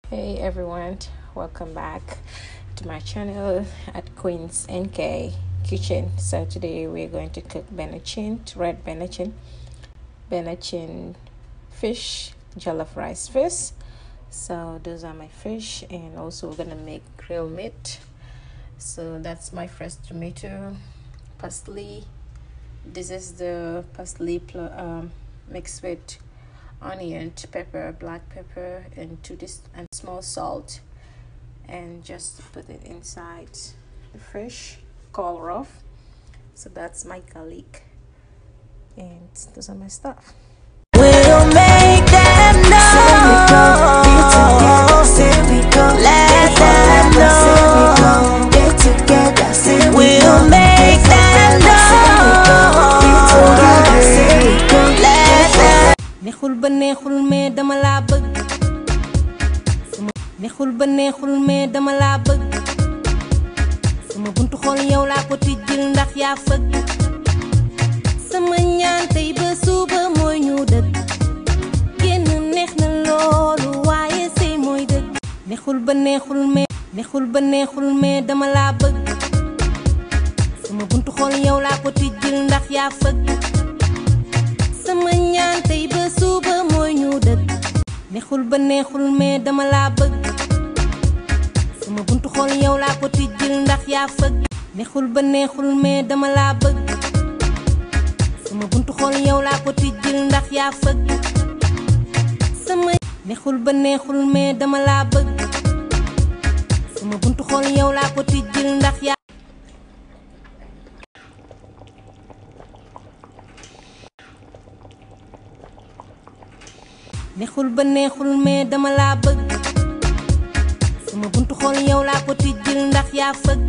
Hey everyone, welcome back to my channel at Queen's NK Kitchen. So today we're going to cook Binachin, red Binachin fish, jollof rice fish. So those are my fish, and also we're gonna make grilled meat. So that's my fresh tomato, parsley. This is the parsley mixed with onion, pepper, black pepper, and and small salt, and just put it inside the fish called rough. So that's my garlic, and those are my stuff. We'll make them know. Let them know. Get together. We'll make them know. Let them. Neexul ba neexul mais dama la bëgg. Neexul ba neexul mais dama la bëgg. Sama buntu xol yow laa ko tijjil ndax yaa fëgg. Sama ñaan tey ba suba mooy ñu dëgg. Génn neex na loolu waaye sey mooy dëgg. Neexul ba neexul mais dama la bëgg. Sama buntu xol yow laa ko tijjil ndax yaa fëgg. Sama ñaan tey ba suba mooy ñu dëgg. Neexul ba neexul mais dama la bëgg. Sama buntu xol yow laa ko tijjil ndax yaa fëgg. Neexul ba neexul mais dama la bëgg. Sama buntu xol yow laa ko tijjil ndax yaa fëgg. Sama neexul ba neexul mais dama la bëgg. Sama buntu xol yow laa ko tijjil ndax yaa. Neexul ba neexul mais dama la bëgg. Sama buntu xol yow laa ko tijjil ndax yaa fëgg.